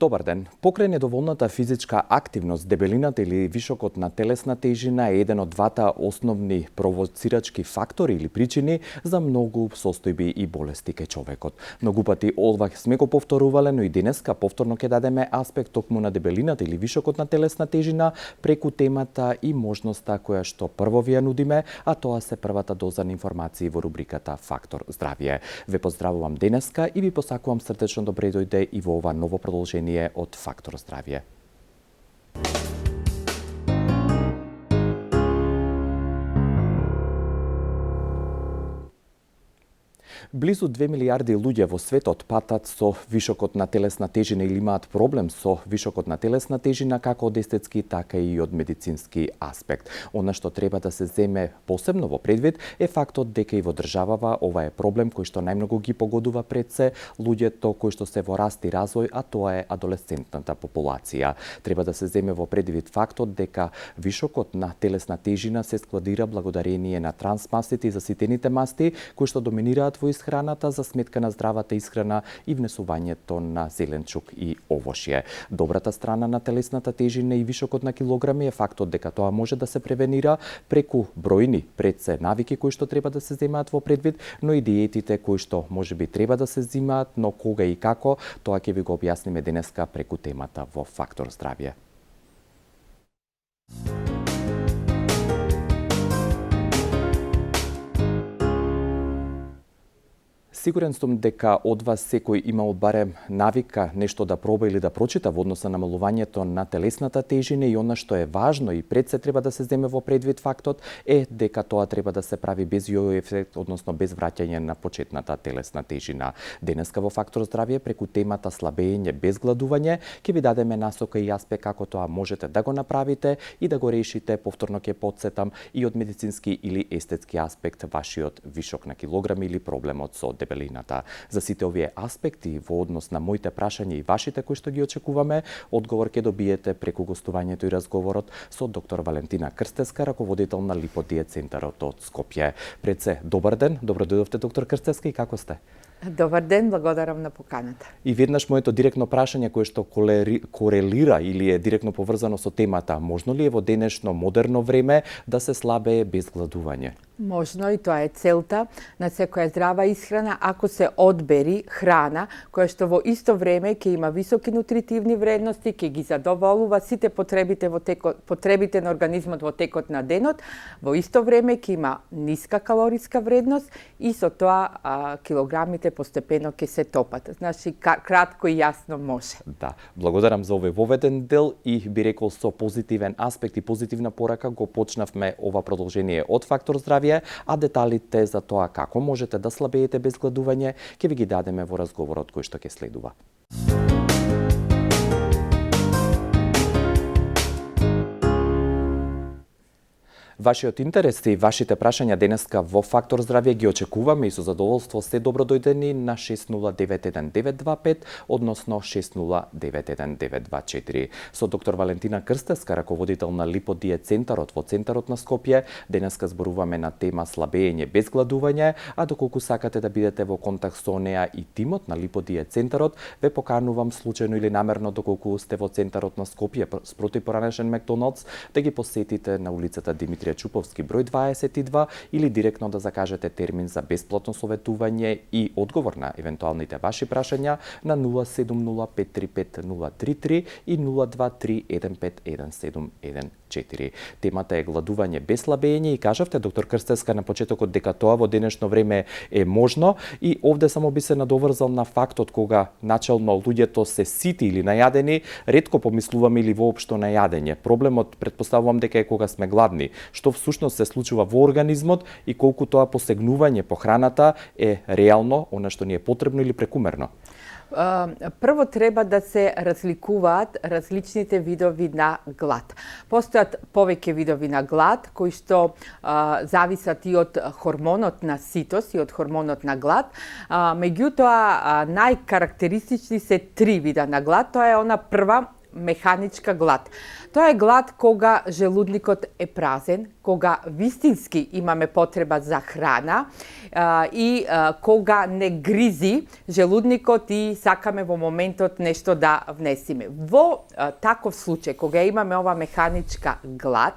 Добар ден. Покрај недоволната физичка активност, дебелината или вишокот на телесна тежина е еден од двата основни провоцирачки фактори или причини за многу состојби и болести кај човекот. Многу пати ова сме го повторувале, но и денеска повторно ќе дадеме аспект токму на дебелината или вишокот на телесна тежина преку темата и можноста која што прво ви ја нудиме, а тоа се првата доза на информации во рубриката Фактор здравје. Ве поздравувам денеска и ви посакувам срдечно добре дојде и во ова ново продолжение од Фактор здравје. Близу 2 милиарди луѓе во светот патат со вишокот на телесна тежина или имаат проблем со вишокот на телесна тежина како од естетски, така и од медицински аспект. Она што треба да се земе посебно во предвид е фактот дека и во државава ова е проблем кој што најмногу ги погодува пред се луѓето кои што се во раст и развој, а тоа е адолесцентната популација. Треба да се земе во предвид фактот дека вишокот на телесна тежина се складира благодарение на трансмастите и заситените масти кои што доминираат во исхраната за сметка на здравата исхрана и внесувањето на зеленчук и овошје. Добрата страна на телесната тежина и вишокот на килограми е фактот дека тоа може да се превенира преку бројни пред се навики кои што треба да се земаат во предвид, но и диетите кои што можеби треба да се земаат, но кога и како, тоа ќе ви го објасниме денеска преку темата во Фактор здравје. Сигурен сум дека од вас секој имал барем навика нешто да проба или да прочита во однос на намалувањето на телесната тежина и она што е важно и пред се треба да се земе во предвид фактот е дека тоа треба да се прави без јојо ефект, односно без враќање на почетната телесна тежина. Денеска во Фактор здравје преку темата слабење без гладување ќе ви дадеме насока и аспект како тоа можете да го направите и да го решите, повторно ќе потсетам, и од медицински или естетски аспект вашиот вишок на килограми или проблемот со дебелината. За сите овие аспекти во однос на моите прашања и вашите кои што ги очекуваме, одговор ќе добиете преку гостувањето и разговорот со доктор Валентина Крстеска, раководител на Липодиет центарот од Скопје. Пред се, добар ден, добро дојдовте доктор Крстеска и како сте? Добар ден, благодарам на поканата. И веднаш моето директно прашање кое што корелира или е директно поврзано со темата, можно ли е во денешно модерно време да се слабее без гладување? Можно, и тоа е целта на секоја здрава исхрана ако се одбери храна која што во исто време ќе има високи нутритивни вредности, ќе ги задоволува сите потребите на организмот во текот на денот, во исто време ќе има ниска калориска вредност и со тоа килограмите постепено ќе се топат. Значи, кратко и јасно може. Да, благодарам за овој воведен дел и би рекол со позитивен аспект и позитивна порака го почнавме ова продолжение од Фактор здравје, а деталите за тоа како можете да слабеете без гладување ќе ви ги дадеме во разговорот кој што ќе следува. Вашиот интерес и вашите прашања денеска во Фактор здравје ги очекуваме и со задоволство се добро дојдени на 6091-925, односно 6091-924. Со доктор Валентина Крстеска, раководител на Липодиет центарот во центарот на Скопје, денеска зборуваме на тема слабење без гладување, а доколку сакате да бидете во контакт со неа и тимот на Липодиет центарот, ве поканувам случајно или намерно доколку сте во центарот на Скопје спроти поранешен Макдоналдс да ги посетите на улицата Димитрија Чуповски број 22 или директно да закажете термин за бесплатно советување и одговор на евентуалните ваши прашања на 070535033 и 023151714. Темата е гладување без слабење и кажавте, доктор Крстеска, на почетокот дека тоа во денешно време е можно и овде само би се надоврзал на фактот кога начално луѓето се сити или најадени, ретко помислуваме или воопшто на јадење. Проблемот претпоставувам дека е кога сме гладни, што всушност се случува во организмот и колку тоа посегнување по храната е реално, она што ни е потребно или прекумерно. Прво треба да се разликуваат различните видови на глад. Постојат повеќе видови на глад кои што зависат и од хормонот на ситост и од хормонот на глад. Меѓутоа, најкарактеристични се три вида на глад. Тоа е она прва механичка глад. Тоа е глад кога желудникот е празен, кога вистински имаме потреба за храна и кога не гризи желудникот и сакаме во моментот нешто да внесиме. Во таков случај, кога имаме ова механичка глад,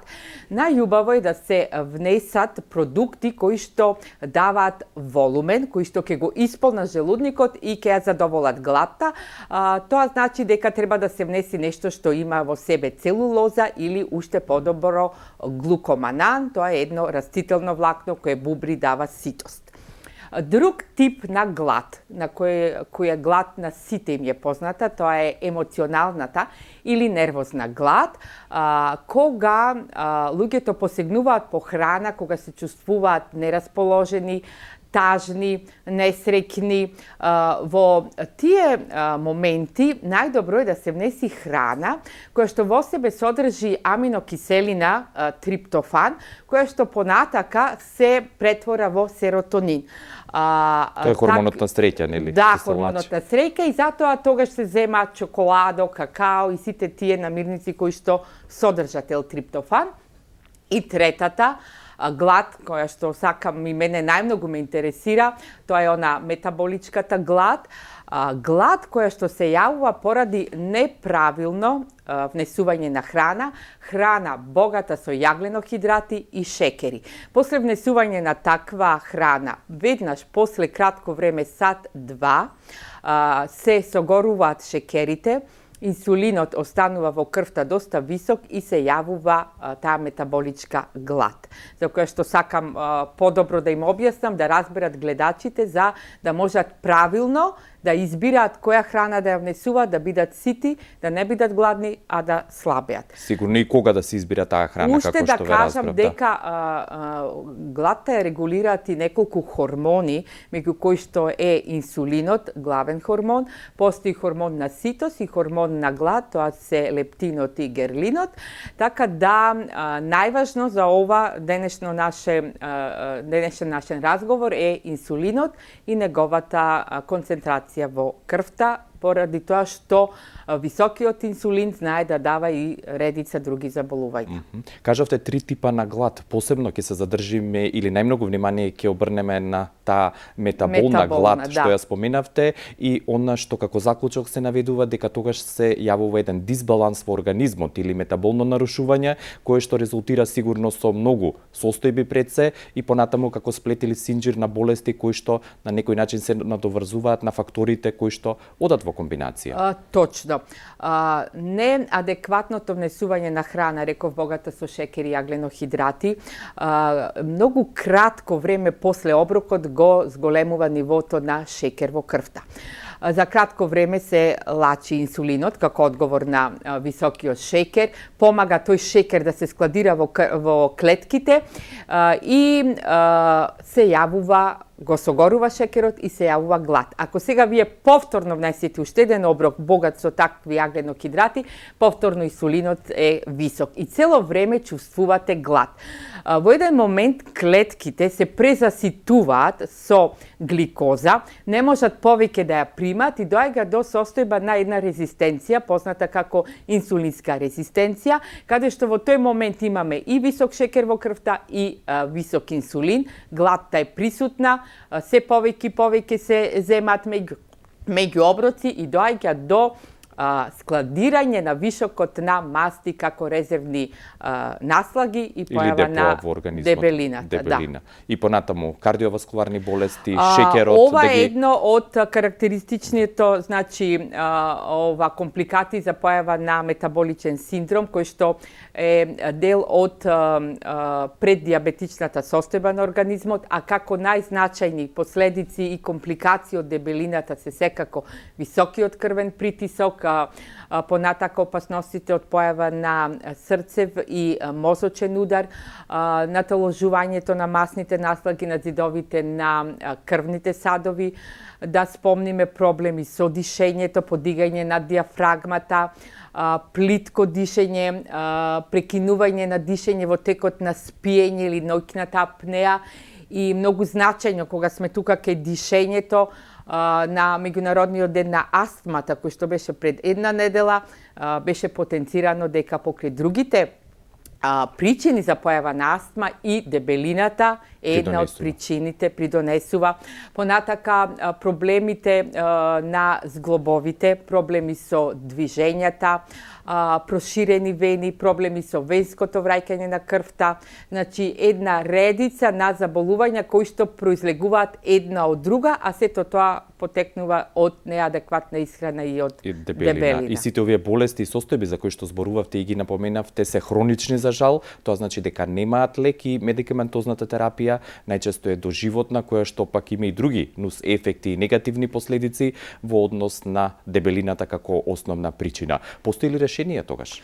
најубаво е да се внесат продукти кои што даваат волумен, кои што ќе го исполнат желудникот и ќе ја задоволат гладта. Тоа значи дека треба да се внеси нешто што има во себе целулоза или уште подобро глукоманан, тоа е едно растително влакно кое бубри дава ситост. Друг тип на глад, на која глад на сите им е позната, тоа е емоционалната или нервозна глад, кога луѓето посегнуваат по храна, кога се чувствуваат нерасположени, тажни, несреќни. Во тие моменти најдобро е да се внеси храна која што во себе содржи аминокиселина триптофан, која што понатака се претвора во серотонин. Тоа е хормонот на среќа, нели? Да, хормонот на среќа и затоа тогаш се зема чоколадо, какао и сите тие намирници кои што содржат L-триптофан. И третата глад, која што сакам и мене најмногу ме интересира, тоа е она метаболичката глад. Глад која што се јавува поради неправилно внесување на храна богата со јагленохидрати и шекери. После внесување на таква храна, веднаш после кратко време, сат-два, се согоруваат шекерите, инсулинот останува во крвта доста висок и се јавува таа метаболичка глад, за која што сакам подобро да им објаснам, да разберат гледачите, за да можат правилно да избираат која храна да ја внесуваат, да бидат сити, да не бидат гладни, а да слабеат. Сигурно и кога да се избира таа храна, Уште како да што ве кажам разбрав, дека гладта ја регулираат и неколку хормони, меѓу кои што е инсулинот, главен хормон, постои хормон на ситост и хормон на глад, тоа се лептинот и герлинот, така да најважно за ова денешен нашен разговор е инсулинот и неговата концентрација во крвта, поради тоа што високиот инсулин знае да дава и редица други заболувања. Кажавте 3 типа на глад, посебно ќе се задржиме или најмногу внимание ќе обрнеме на таа метаболна глад што ја споменавте и она што како заклучок се наведува дека тогаш се јавува еден дисбаланс во организмот или метаболно нарушување кое што резултира сигурно со многу состојби пред се и понатаму како сплет или синџир на болести кои што на некој начин се надоврзуваат на факторите кои што одат во комбинација. Точно. Неадекватното внесување на храна, реков богата со шекер и јагленохидрати, многу кратко време после оброкот го зголемува нивото на шекер во крвта. За кратко време се лачи инсулинот како одговор на високиот шекер, помага тој шекер да се складира во клетките и се јавува, го согорува шекерот и се јавува глад. Ако сега вие повторно внесете уште еден оброк богат со такви јагленохидрати, повторно инсулинот е висок и цело време чувствувате глад. Во еден момент клетките се презаситуваат со гликоза, не можат повеќе да ја примат и доаѓа до состојба на една резистенција, позната како инсулинска резистенција, каде што во тој момент имаме и висок шекер во крвта и висок инсулин, гладта е присутна, се повеќе се земат меѓу оброци и доаѓа до складирање на вишокот на масти како резервни наслаги и појава на дебелината. Да. И понатаму кардиоваскуларни болести, шекерот. Ова е едно од карактеристичното, значи, ова компликации за појава на метаболичен синдром, кој што е дел од преддиабетичната состојба на организмот, а како најзначајни последици и компликации од дебелината се секако високиот крвен притисок, понатака опасностите од појава на срцев и мозочен удар, наталожувањето на масните наслаги на зидовите на крвните садови, да спомниме проблеми со дишењето, подигање на диафрагмата, плитко дишење, прекинување на дишење во текот на спиење или ноќната апнеа и многу значајно кога сме тука кај дишењето, на меѓународниот ден на астмата, кој што беше пред една недела, беше потенцирано дека покрај другите причини за појава на астма и дебелината е една од причините, придонесува. Понатака проблемите на зглобовите, проблеми со движењата, проширени вени, проблеми со венското враќање на крвта, значи една редица на заболувања кои што произлегуваат една од друга, а сето тоа потекнува од неадекватна исхрана и од дебелина. И сите овие болести и состојби за кои што зборувавте и ги напоменавте се хронични за жал, тоа значи дека немаат лек и медикаментозната терапија најчесто е доживотна, која што пак има и други нус ефекти и негативни последици во однос на дебелината како основна причина. Постои ли решение тогаш?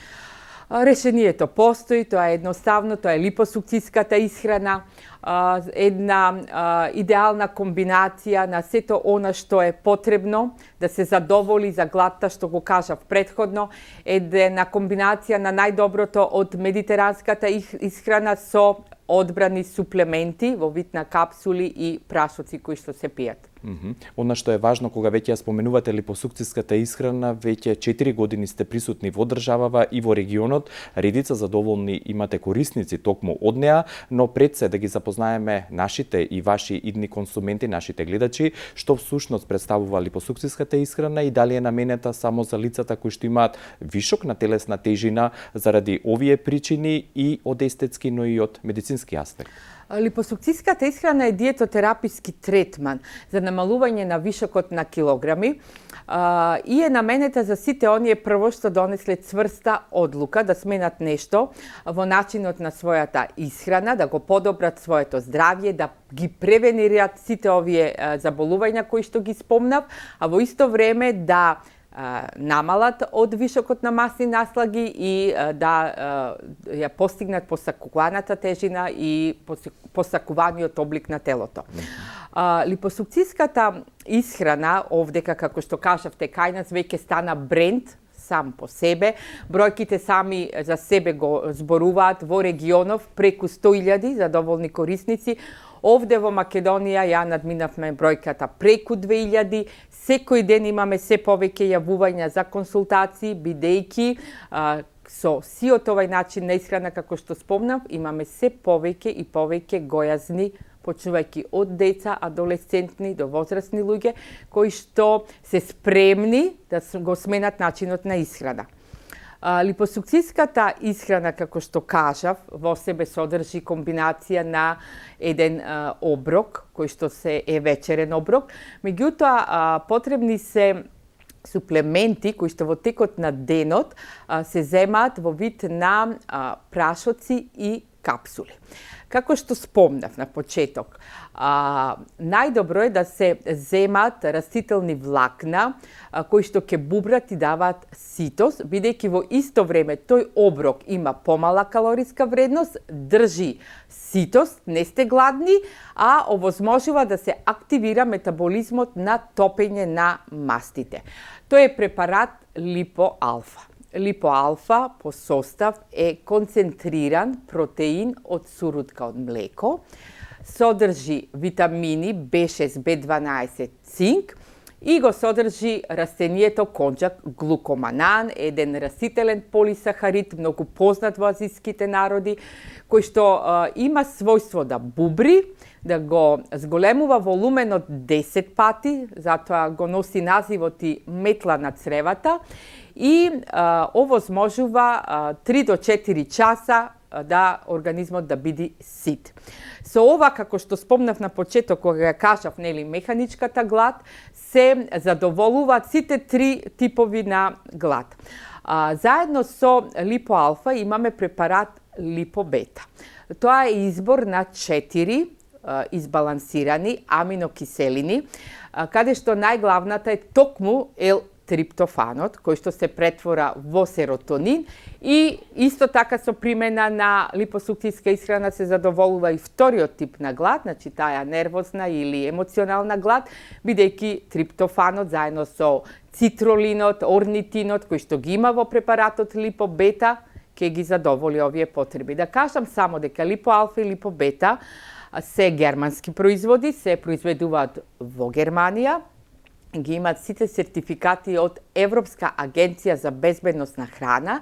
Решението постои, тоа е едноставно, тоа е липосукцијската исхрана, една идеална комбинација на сето она што е потребно да се задоволи за гладта, што го кажав претходно, една комбинација на најдоброто од медитеранската исхрана со одбрани суплементи во вид на капсули и прашоци кои што се пијат. Она што е важно кога веќе ја споменувате липосукцијската исхрана, веќе 4 години сте присутни во државава и во регионот, редица задоволни имате корисници токму од неа, но пред се да ги запознаеме нашите и ваши идни консументи, нашите гледачи, што всушност представува липосукцијската исхрана и дали е наменета само за лицата кои што имаат вишок на телесна тежина заради овие причини и од естетски, но и од медицински аспект. Липосукцијската исхрана е диетотераписки третман за намалување на вишокот на килограми и е наменета за сите оние прво што донесле цврста одлука да сменат нешто во начинот на својата исхрана, да го подобрат своето здравје, да ги превенират сите овие заболувања кои што ги спомнав, а во исто време да намалат од вишокот на масни наслаги и да ја постигнат посакуваната тежина и посакуваниот облик на телото. Липосукцијската исхрана, овдека, како што кажавте, кај нас веќе стана бренд сам по себе. Бројките сами за себе го зборуваат во регионов преку 100.000 задоволни корисници. Овде во Македонија ја надминавме бројката преку 2.000. Секој ден имаме се повеќе јавувања за консултации, бидејќи со сиот овај начин на исхрана, како што спомнав, имаме се повеќе и повеќе гојазни, почнувајќи од деца, адолесцентни до возрастни луѓе, кои што се спремни да го сменат начинот на исхрана. Липосукцијската исхрана, како што кажав, во себе содржи комбинација на еден оброк, кој што се е вечерен оброк. Меѓутоа, потребни се суплементи кои што во текот на денот се земаат во вид на прашоци и капсули. Како што спомнав на почеток, најдобро е да се земат растителни влакна кои што ќе бубрат и даваат ситост, бидејќи во исто време тој оброк има помала калориска вредност, држи ситост, не сте гладни, а овозможува да се активира метаболизмот на топење на мастите. Тој е препарат липоалфа. Липоалфа по состав е концентриран протеин од сурутка од млеко, содржи витамини B6, B12, цинк и го содржи растението конџак глукоманан, еден растителен полисахарид, многу познат во азиските народи, кој што има својство да бубри, да го зголемува волуменот 10 пати, затоа го носи називот и метла на цревата, и овозможува 3 до 4 часа да организмот да биде сит. Со ова, како што спомнав на почеток, кога ја кажав, нели, механичката глад, се задоволуваат сите три типови на глад. Заедно со липоалфа имаме препарат липобета. Тоа е избор на 4 избалансирани аминокиселини, каде што најглавната е токму триптофанот, кој што се претвора во серотонин и исто така со примена на липосукцијска исхрана се задоволува и вториот тип на глад, значи таа нервозна или емоционална глад, бидејќи триптофанот заедно со цитролинот, орнитинот, кој што ги има во препаратот липобета, ќе ги задоволи овие потреби. Да кажам само дека липоалфа и липобета се германски производи, се произведуваат во Германија, ги имаат сите сертификати од Европска агенција за безбедност на храна,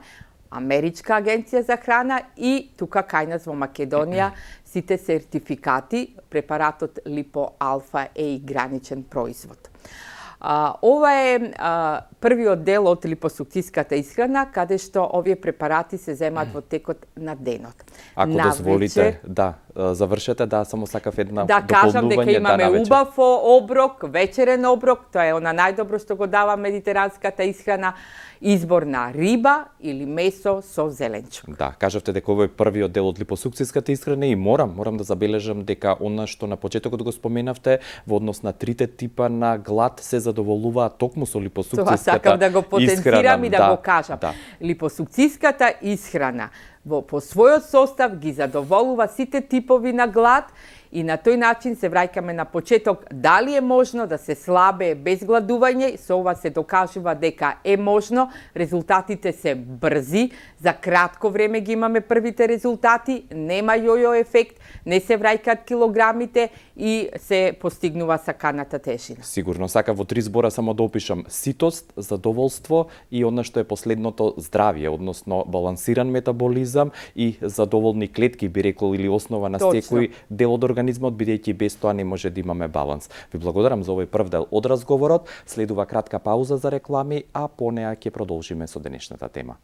Америчка агенција за храна и тука кај нас во Македонија сите сертификати, препаратот Липо Алфа е и граничен производ. Ова е првиот дел од липосукцијската исхрана, каде што овие препарати се земаат во текот на денот. Ако дозволите, завршете, само сакав една да кажам дека имаме убав оброк, вечерен оброк, тоа е она најдобро што го дава медитеранската исхрана, избор на риба или месо со зеленчук. Да, кажавте дека овој е првиот дел од липосукцијската исхрана и морам да забележам дека она што на почетокот го споменавте во однос на трите типа на глад се задоволуваат токму со липосукцијската исхрана. Тоа сакам да го потенцирам и да го кажам. Липосукцијската исхрана по својот состав ги задоволува сите типови на глад и на тој начин се враќаме на почеток дали е можно да се слабее без гладување. Со ова се докажува дека е можно, резултатите се брзи, за кратко време ги имаме првите резултати, нема јојо ефект, не се враќаат килограмите и се постигнува саканата тежина. Сигурно, сакам во 3 збора само да опишам: ситост, задоволство и она што е последното, здравје, односно балансиран метаболизам и задоволни клетки, би рекол, или основа на секој дел од организмот, бидејќи без тоа не може да имаме баланс. Ви благодарам за овој прв дел од разговорот. Следува кратка пауза за реклами, а по неа ќе продолжиме со денешната тема.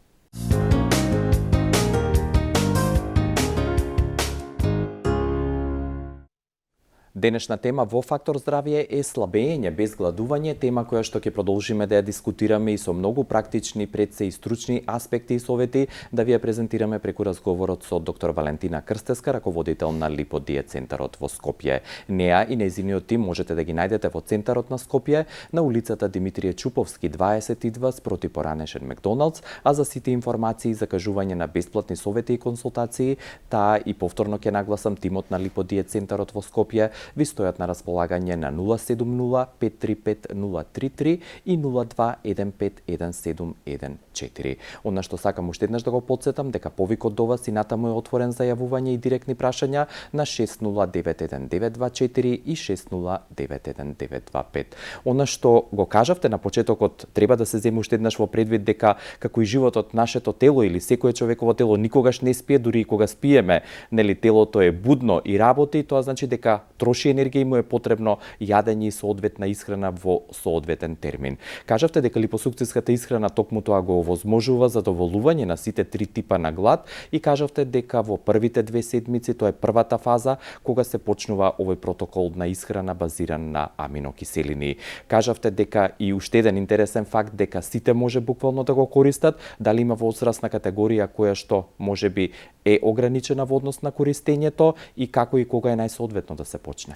Денешна тема во Фактор здравје е слабење без гладување, тема која што ќе продолжиме да ја дискутираме и со многу практични, пред се и стручни аспекти и совети да ви ја презентираме преку разговорот со доктор Валентина Крстеска, раководител на Липодиет центарот во Скопје. Неа и нејзиниот тим можете да ги најдете во центарот на Скопје на улицата Димитрije Чуповски 22 спроти поранешен Макдоналдс, а за сите информации и закажување на бесплатни совети и консултации, таа и повторно ќе нагласам, тимот на Липодиет центарот во Скопје ви стојат на располагање на 070-535-033 и 02151714. Она што сакам уште еднаш да го потсетам дека повикот до вас и натаму е отворен за јавување и директни прашања на 6091-924 и 6091-925. Она што го кажавте на почетокот, треба да се земе уште еднаш во предвид дека како и животот, нашето тело или секое човеково тело никогаш не спие, дури и кога спиеме, нели, телото е будно и работи, тоа значи дека троши енергија и му е потребно јадење и соодветна исхрана во соодветен термин. Кажавте дека липосукцијската исхрана токму тоа го овозможува задоволување на сите три типа на глад и кажавте дека во првите 2 седмици, тоа е првата фаза кога се почнува овој протокол на исхрана базиран на аминокиселини. Кажавте дека и уште еден интересен факт дека сите може буквално да го користат, дали има возрастна категорија која што можеби е ограничена во однос на користењето и како и кога е најсоодветно да се почне?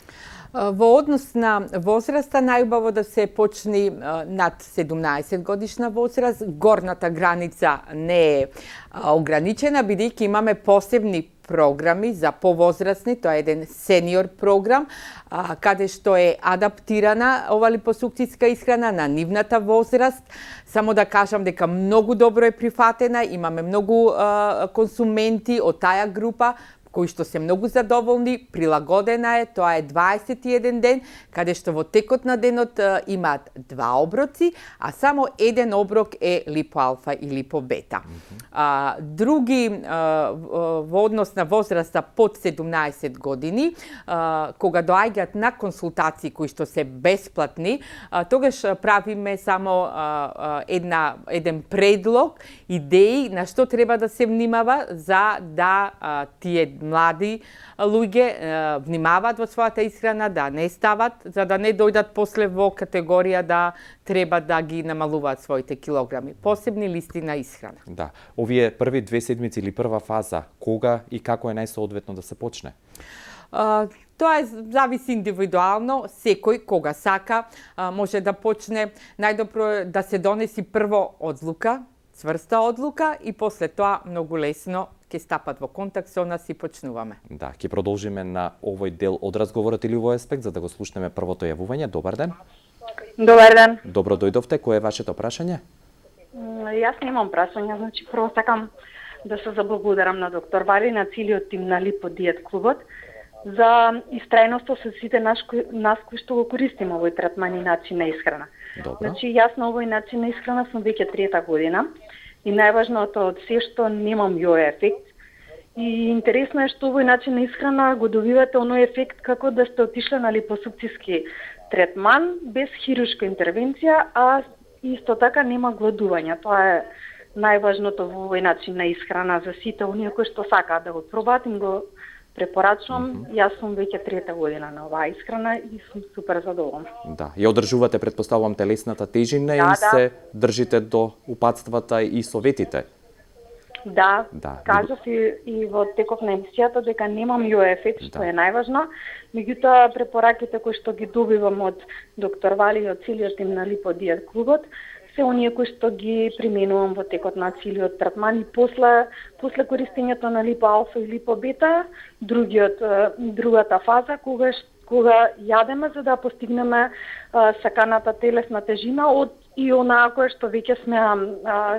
Во однос на возраста, најубаво да се почне над 17 годишна возраст. Горната граница не е ограничена, бидејќи имаме посебни програми за повозрастни, тоа е еден сениор програм, каде што е адаптирана ова липосукцијска исхрана на нивната возраст. Само да кажам дека многу добро е прифатена, имаме многу консументи од таа група, кои што се многу задоволни, прилагодена е, тоа е 21 ден, каде што во текот на денот имаат 2 оброци, а само еден оброк е липоалфа и липобета. Други во однос на возраста под 17 години, кога доаѓаат на консултации кои што се бесплатни, тогаш правиме само еден предлог, идеи на што треба да се внимава за да тие млади луѓе внимаваат во својата исхрана, да не стават, за да не дојдат после во категорија да треба да ги намалуваат своите килограми. Посебни листи на исхрана. Да. Овие први 2 седмици или прва фаза, кога и како е најсоодветно да се почне? Тоа зависи индивидуално, секој кога сака може да почне. Најдобро е да се донеси прво одлука, цврста одлука и после тоа многу лесно ќе стапат во контакт со нас и почнуваме. Да, ќе продолжиме на овој дел од разговорот или овој аспект за да го слушнеме првото јавување. Добар ден. Добар ден. Добро дојдовте. Кој е вашето прашање? Јас немам прашање, значи прво сакам да се заблагодарам на доктор Вали, на целиот тим на Липодиет клубот, за истрајноста со сите нас кои што го користиме овој третман и начин на исхрана. Добро. Значи, јас на овој начин на исхрана сум веќе трета година и најважното од се што немам јо ефект. И интересно е што овој начин на исхрана го добивате оној ефект како да сте отишле на липосукцијски третман без хируршка интервенција, а исто така нема гладување. Тоа е најважното во овој начин на исхрана за сите оние кои што сакаат да го пробаат, им го препорачувам. Јас сум веќе трета година на оваа исхрана и сум супер задоволна. Да, ја одржувате, предпоставувам, телесната тежина и се држите до упатствата и советите. Да, Да. кажав и во теков на емисијата дека немам јо ефект, што е најважно. Меѓутоа, препораките кои што ги добивам од доктор Вали и од целиот тим на Липодиет клубот, се оние кои што ги применувам во текот на целиот третман и после користењето на липо алфа и липо бета, другата фаза кога јадеме за да постигнеме саканата телесна тежина од и онаа која што веќе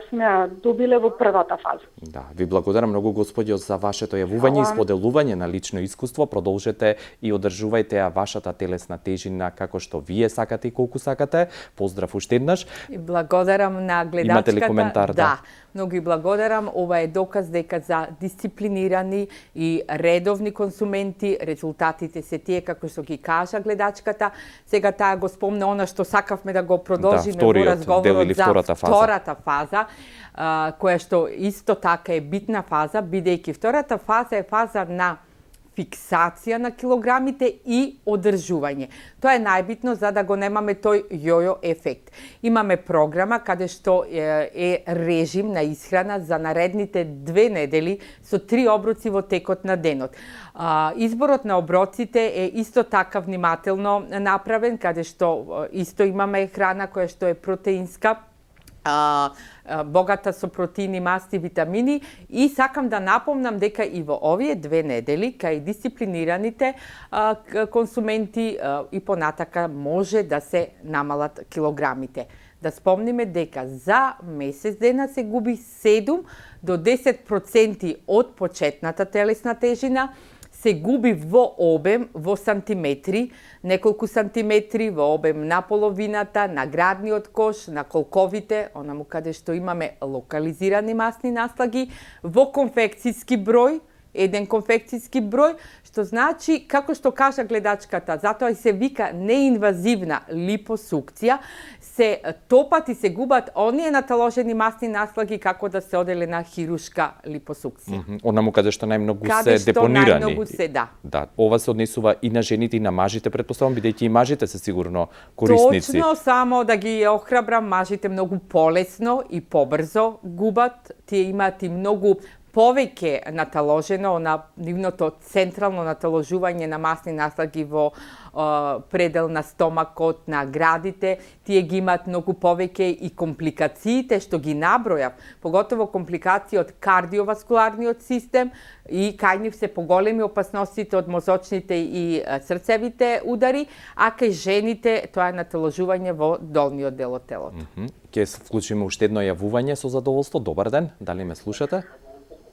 сме добиле во првата фаза. Да, ви благодарам многу, господјо, за вашето јавување и споделување на лично искуство. Продолжете и одржувајте ја вашата телесна тежина како што вие сакате и колку сакате. Поздрав уште еднаш. И благодарам на гледачката. Имате ли коментар? Да. Многу и благодарам. Ова е доказ дека за дисциплинирани и редовни консументи резултатите се тие како што ги кажа гледачката. Сега таа го спомна она што сакавме да го продолжиме во разговорот за втората фаза, која што исто така е битна фаза, бидејќи втората фаза е фаза на фиксација на килограмите и одржување. Тоа е најбитно за да го немаме тој јојо ефект. Имаме програма каде што е режим на исхрана за наредните 2 недели со 3 оброци во текот на денот. Изборот на оброците е исто така внимателно направен, каде што исто имаме храна која што е протеинска, богата со протеини, масти, витамини, и сакам да напомнам дека и во овие 2 недели кај дисциплинираните консументи и понатака може да се намалат килограмите. Да спомниме дека за месец дена се губи 7 до 10% од почетната телесна тежина, се губи во обем, во сантиметри, неколку сантиметри во обем на половината, на градниот кош, на колковите, онаму каде што имаме локализирани масни наслаги, во конфекцијски број, еден конфекцијски број, што значи, како што кажа гледачката, затоа и се вика неинвазивна липосукција, се топат и се губат оние наталожени масни наслаги како да се оделе на хирушка липосукција. Онаму каде што најмногу се депонирани. Каде што најмногу се, да. Да, ова се однесува и на жените и на мажите, предпоставам, бидејќи и мажите се сигурно корисници. Точно, само да ги охрабрам, мажите многу полесно и побрзо губат, тие имаат и многу повеќе наталожено на нивното централно наталожување на масни наслаги во предел на стомакот, на градите, тие ги имаат многу повеќе и компликациите што ги набројав, поготово компликации од кардиоваскуларниот систем, и кај нив се поголеми опасностите од мозочните и срцевите удари, а кај жените тоа е наталожување во долниот дел од телото. Ќе вклучиме уште едно јавување со задоволство. Добар ден, дали ме слушате?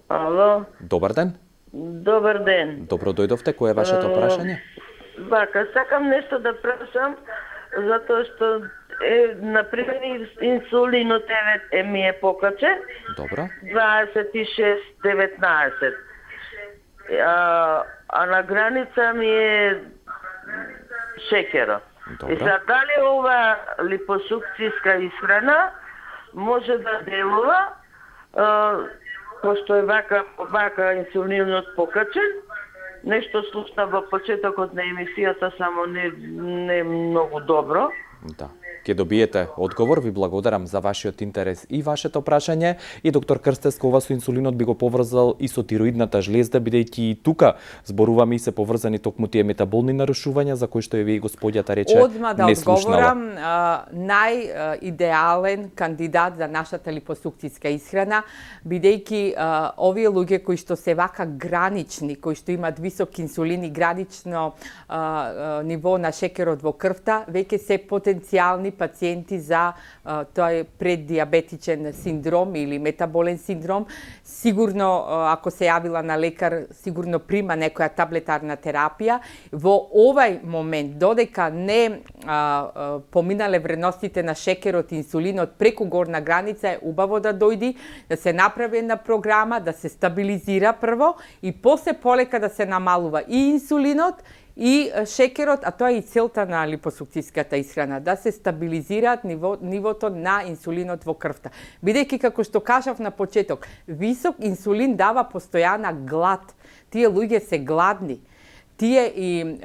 Ало. Добар ден. Добар ден. Добро дојдовте. Кое е вашето прашање? Вака, сакам нешто да прашам, затоа што например инсулинот ми е покачен. Добро. 26-19. А на граница ми е шекерот. Добро. И за дали ова липосукцијска исхрана може да делува, пошто е вака инсулинот покачен. Нешто слушнав во почетокот на емисијата, само не многу добро. Да. Ќе добиете одговор. Ви благодарам за вашиот интерес и вашето прашање. И доктор Крстеско, ова со инсулинот би го поврзал и со тироидната жлезда, бидејќи и тука зборуваме и се поврзани токму тие метаболни нарушувања за кои што и вие господјата рече. Одма да одговорам, најидеален кандидат за нашата липосукцијска исхрана, бидејќи овие луѓе кои што се вака гранични, кои што имаат висок инсулин и гранично ниво на шекерот во крвта, веќе се потенцијални пациенти за тој преддиабетичен синдром или метаболен синдром. Сигурно, ако се јавила на лекар, сигурно прима некоја таблетарна терапија. Во овај момент, додека не поминале вредностите на шекерот и инсулинот преку горна граница, е убаво да дојди, да се направи една програма, да се стабилизира прво и после полека да се намалува и инсулинот и шекерот, а тоа е и целта на липосукцијската исхрана, да се стабилизираат нивото на инсулинот во крвта. Бидејќи, како што кажав на почеток, висок инсулин дава постојана глад. Тие луѓе се гладни. Тие и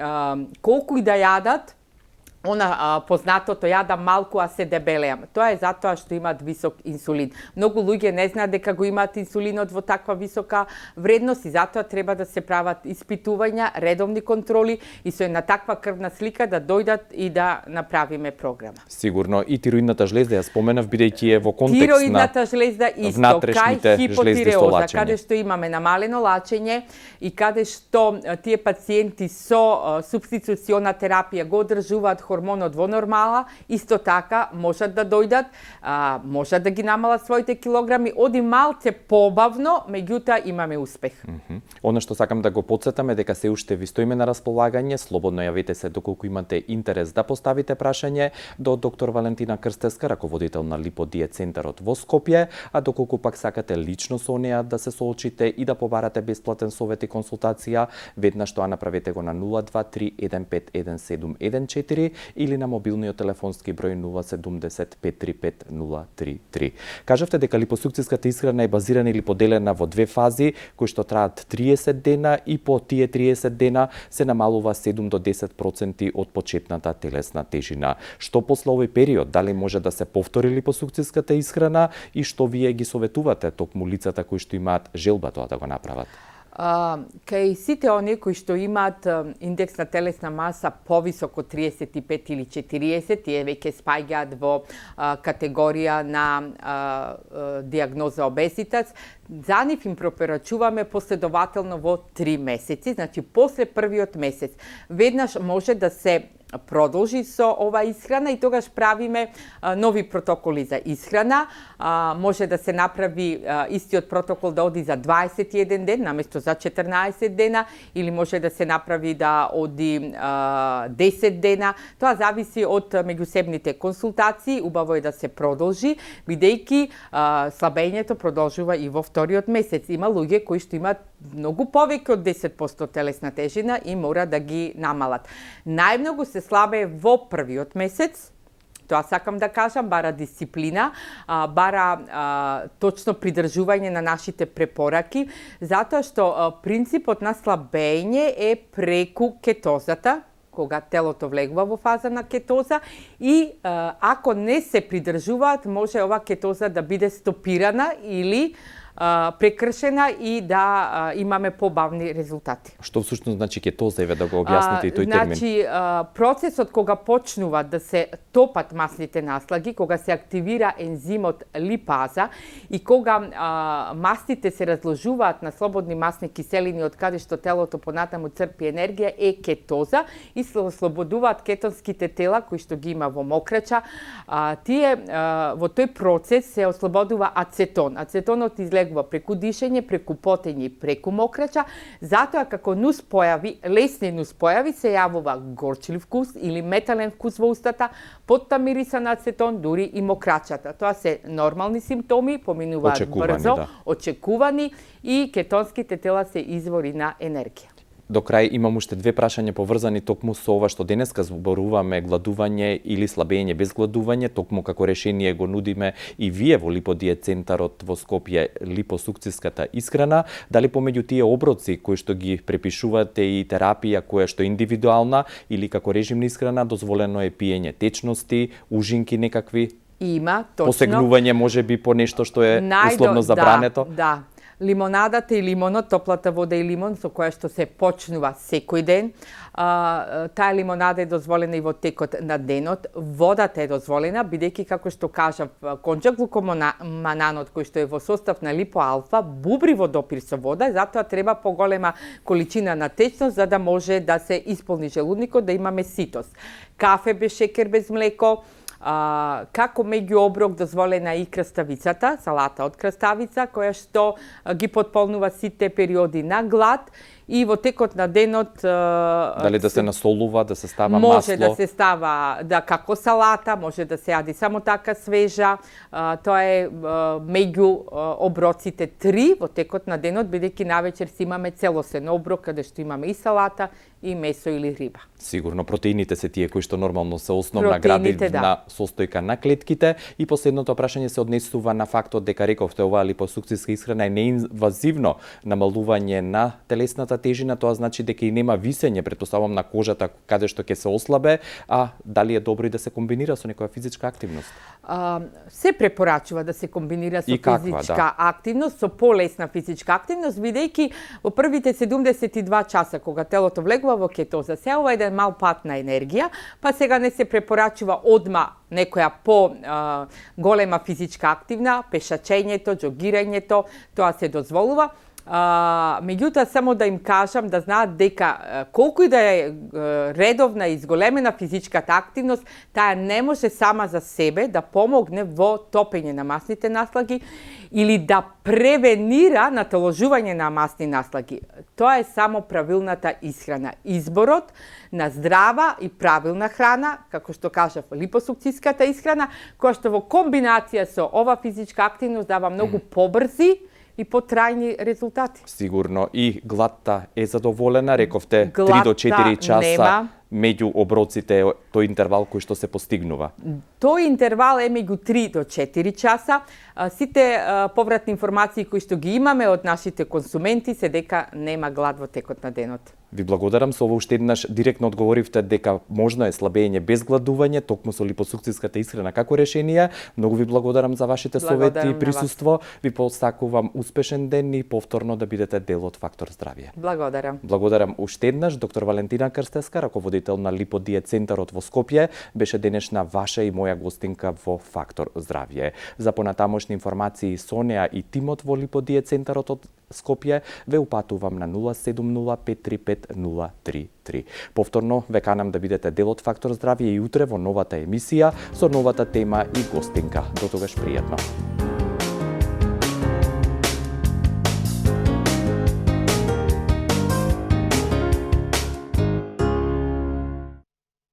колку и да јадат, познатото јадам малку, а се дебелеам. Тоа е затоа што имаат висок инсулин. Многу луѓе не знаат дека го имаат инсулинот во таква висока вредност и затоа треба да се прават испитувања, редовни контроли и со една таква крвна слика да дојдат и да направиме програма. Сигурно и тироидната жлезда ја споменав бидејќи е во контекст на тироидната жлезда исто, кај хипотиреоза, каде што имаме намалено лачење и каде што тие пациенти со субституциона терапија го одржуваат хормонот во нормала, исто така можат да дојдат, можат да ги намалат своите килограми, оди малце побавно, меѓутоа имаме успех. Она што сакам да го потсетаме дека се уште ви стоиме на располагање, слободно јавете се доколку имате интерес да поставите прашање до доктор Валентина Крстеска, раководител на Липодиет центарот во Скопје, а доколку пак сакате лично со неа да се соочите и да побарате бесплатен совет и консултација, веднаш тоа направете го на 023 151714 или на мобилниот телефонски број 070 535 033. Кажавте дека липосукцијската исхрана е базирана или поделена во две фази, кои што траат 30 дена и по тие 30 дена се намалува 7 до 10% од почетната телесна тежина. Што после овој период, дали може да се повтори липосукцијската исхрана и што вие ги советувате токму лицата кои што имаат желба тоа да го направат? Кај сите оние кои што имаат индекс на телесна маса повисок од 35 или 40, тие веќе спаѓаат во категорија на диагноза обезитет, за нив им препорачуваме последователно во 3 месеци, значи после првиот месец. Веднаш може да се продолжи со ова исхрана и тогаш правиме нови протоколи за исхрана. Може да се направи истиот протокол да оди за 21 ден наместо за 14 дена или може да се направи да оди 10 дена. Тоа зависи од меѓусебните консултации. Убаво е да се продолжи, бидејќи слабењето продолжува и во вториот месец. Има луѓе кои што имаат многу повеќе од 10% телесна тежина и мора да ги намалат. Најмногу се слабее во првиот месец. Тоа сакам да кажам, бара дисциплина, бара точно придржување на нашите препораки, затоа што принципот на слабење е преку кетозата, кога телото влегува во фаза на кетоза и ако не се придржуваат, може ова кетоза да биде стопирана или прекршена и да имаме побавни резултати. Што всушност значи кетоза, еве да го објасните и тој термин? Значи, процесот кога почнува да се топат масните наслаги, кога се активира ензимот липаза и кога мастите се разложуваат на слободни масни киселини од каде што телото понатаму црпи енергија, е кетоза и се ослободуваат кетонските тела кои што ги има во мокрача. Тие во тој процес се ослободува ацетон. Ацетонот излегува преку дишење, преку потење и преку мокрача, затоа како нуспојави, лесни нуспојави се јавува горчлив вкус или метален вкус во устата, потта мириса на ацетон, дури и мокрачата. Тоа се нормални симптоми, поминуваат брзо, очекувани и кетонските тела се извори на енергија. До крај имам уште две прашања поврзани токму со ова што денеска зборуваме, гладување или слабење без гладување, токму како решение го нудиме и вие во Липодиет центарот во Скопје липосукцијската исхрана. Дали помеѓу тие оброци кои што ги препишувате и терапија која што е индивидуална или како режим на исхрана, дозволено е пиење течности, ужинки некакви? Има, точно. Посегнување можеби по нешто што е условно забрането? Да. Лимонадата и лимонот, топлата вода и лимон со која што се почнува секој ден. Таа лимонада е дозволена и во текот на денот. Водата е дозволена, бидејќи, како што кажав, конџаглукомананот кој што е во состав на липоалфа бубри во допир со вода, затоа треба поголема количина на течност за да може да се исполни желудникот, да имаме ситост. Кафе без шекер, без млеко, како меѓу оброк дозволена и краставицата, салата од краставица, која што ги потполнува сите периоди на глад, и во текот на денот Дали да се насолува, да се става може масло? да се става како салата, може да се јади само така свежа. Тоа е меѓу оброците 3 во текот на денот, бидејќи навечер си имаме целосен оброк каде што имаме и салата и месо или риба. Сигурно протеините се тие кои што нормално се основна Протеините, градивна состојка на клетките. И последното прашање се однесува на фактот дека рековте оваа липосукциска исхрана е неинвазивно намалување на телесната тежина, тоа значи дека и нема висење, претпоставам, на кожата каде што ќе се ослабе, а дали е добро и да се комбинира со некоја физичка активност? Се препорачува да се комбинира со физичка активност, со полесна физичка активност, бидејќи во првите 72 часа кога телото влегува во кетоза, се ова еден мал пат на енергија, па сега не се препорачува одма некоја голема физичка активна, пешачењето, џогирањето, тоа се дозволува. Меѓутоа, само да им кажам да знаат дека колку и да е редовна и изголемена физичката активност, таа не може сама за себе да помогне во топење на масните наслаги или да превенира натоложување на масни наслаги. Тоа е само правилната исхрана. Изборот на здрава и правилна храна, како што кажав, липосукцијската исхрана, која што во комбинација со ова физичка активност дава многу побрзи и потрајни резултати. Сигурно. И гладта е задоволена, рековте 3 до 4 часа меѓу оброците, тој интервал кој што се постигнува. Тој интервал е меѓу 3 до 4 часа. Сите повратни информации кои што ги имаме од нашите консументи се дека нема глад во текот на денот. Ви благодарам, со ова уште еднаш директно одговоривте дека можно е слабење без гладување, токму со липосукцијската исхрана како решение. Многу ви благодарам за вашите совети и присуство. Ви посакувам успешен ден и повторно да бидете дел од Фактор здравје. Благодарам. Благодарам уште еднаш. Доктор Валентина Крстеска, раководител на Липодиет центарот во Скопје, беше денешна ваша и моја гостинка во Фактор здравје. За понатамошни информации со неа и тимот во Липодиет центарот од Скопје ве упатувам на 070535033. Повторно ве канам да бидете дел од Фактор здравје и утре во новата емисија со новата тема и гостинка. До тогаш пријатно.